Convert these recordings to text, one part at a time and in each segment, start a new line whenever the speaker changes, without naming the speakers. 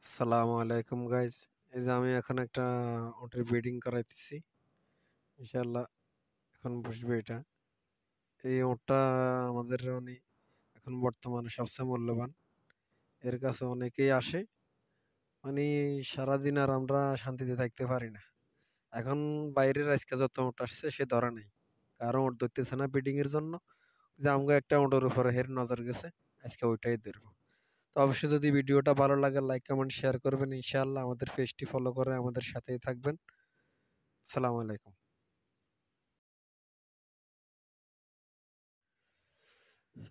আসসালামু আলাইকুম গাইজ। এই যে আমি এখন একটা ওটার ব্রিডিং করাইতেছি। ইনশাল্লাহ এখন বসবে এটা। এই ওটটা আমাদের এখন বর্তমানে সবচেয়ে মূল্যবান। এর কাছে অনেকেই আসে। মানে সারাদিন আর আমরা শান্তিতে থাকতে পারি না। এখন বাইরের আজকে যত ওট আসছে সে ধরে নাই। কারণ ওট ধরতেছে না ব্রিডিং এর জন্য। যে আমগো একটা ওটের উপরে হের নজর গেছে। আজকে ওইটাই ধরবো। তো অবশ্যই যদি ভিডিওটা ভালো লাগে লাইক কমেন্ট শেয়ার করবেন। ইনশাআল্লাহ আমাদের পেজটি ফলো করে আমাদের সাথেই থাকবেন। আসসালামু আলাইকুম।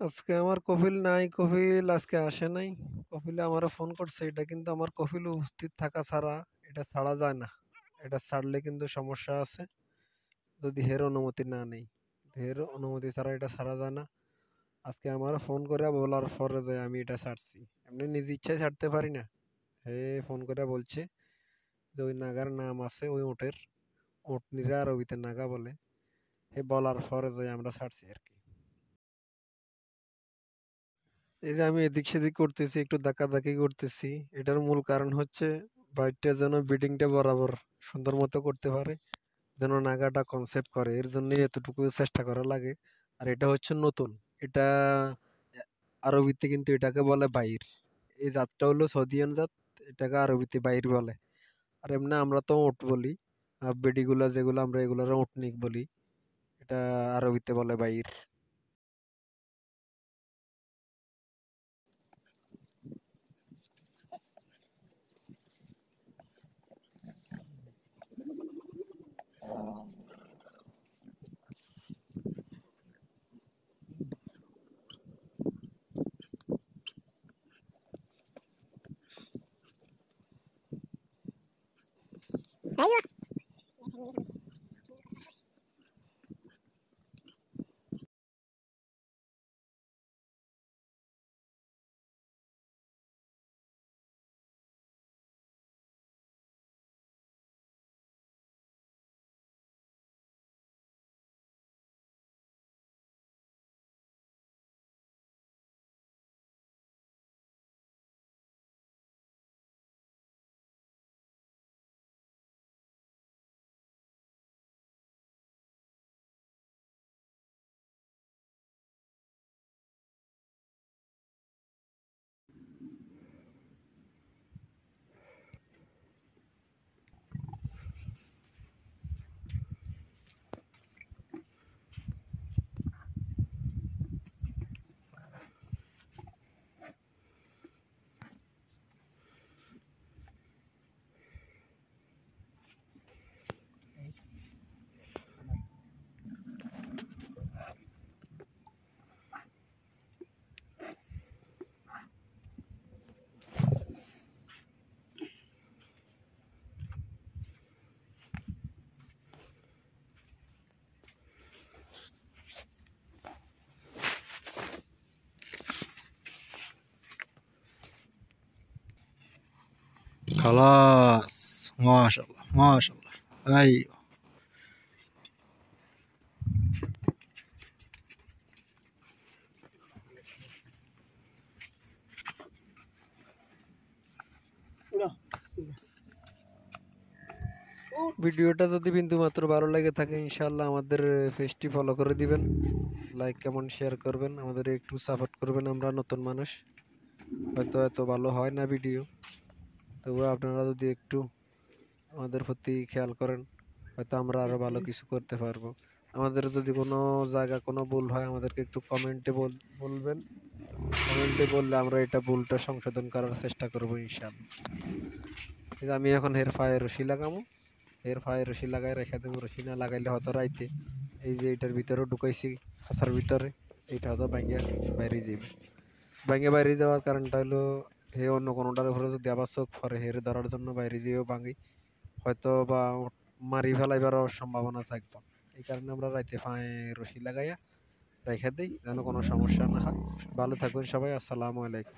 আজকে আমার কপিল নাই, কপিল আজকে আসে নাই। কপিলে আমারও ফোন করছে, এটা কিন্তু আমার কপিল উপস্থিত থাকা ছাড়া এটা ছাড়া যায় না। এটা ছাড়লে কিন্তু সমস্যা আছে, যদি হের অনুমতি না নেই। হের অনুমতি ছাড়া এটা ছাড়া যায় না। আজকে আমার ফোন করে বলার পরে যে আমি এটা ছাড়ছি, এমনি নিজ ইচ্ছায় ছাড়তে পারি না। হে ফোন করে বলছে যে ওই নাগার নাম আছে ওই ওটের, ওটনিরা আরবিতে নাগা বলে। হে বলার পরে যে আমরা ছাড়ছি আর কি। এই যে আমি এদিক সেদিক করতেছি, একটু ধাক্কাধাক্কি করতেছি, এটার মূল কারণ হচ্ছে বাইকটা যেন বিডিংটা বরাবর সুন্দর মতো করতে পারে, যেন নাগাটা কনসেপ্ট করে, এর জন্য এতটুকু চেষ্টা করা লাগে। আর এটা হচ্ছে নতুন, এটা আরবিতে কিন্তু এটাকে বলে বাইর। এই জাতটা হলো সৌদিয়ান জাত, এটাকে আরবিতে বাইর বলে। আর এমনি আমরা তো ওট বলি, আর বেডিগুলা যেগুলো আমরা এগুলার ওটনিক বলি, এটা আরবিতে বলে বাইর।
ايوه.
خلاص ما شاء الله ما شاء الله. ايوه.
ভিডিওটা যদি বিন্দু মাত্র ভালো লেগে থাকে ইনশাআল্লাহ আমাদের পেজটি ফলো করে দিবেন, লাইক কমেন্ট শেয়ার করবেন, আমাদের একটু সাপোর্ট করবেন। আমরা নতুন মানুষ, হয়তো এত ভালো হয় না ভিডিও, তবুও আপনারা যদি একটু আমাদের প্রতি খেয়াল করেন, হয়তো আমরা আরো ভালো কিছু করতে পারবো। আমাদের যদি কোনো জায়গা কোনো ভুল হয় আমাদেরকে একটু কমেন্টে বলবেন। কমেন্টে বললে আমরা এটা ভুলটা সংশোধন করার চেষ্টা করবো ইনশাআল্লাহ। এই যে আমি এখন হের ফায়ে রশি লাগামো, এর ফায়ে রশি লাগাই রেখে দেবো। রশি না লাগাইলে হয়তো রাইতে এই যে এটার ভিতরেও ঢুকাইছি খাঁচার ভিতরে, এইটা হয়তো ভাঙ্গে বাইরে যাবে। ভাঙ্গে বাইরে যাওয়ার কারণটা হলো হে অন্য কোনোটার উপরে যদি আবার চোখ পড়ে হেরে ধরার জন্য বাইরে যেয়েও ভাঙি, হয়তো বা মারি ফেলাইবারও সম্ভাবনা থাকবে। এই কারণে আমরা রাইতে ফায়ে রশি লাগাইয়া রেখে দিই, যেন কোনো সমস্যা না হয়। ভালো থাকবেন সবাই। আসসালামু আলাইকুম।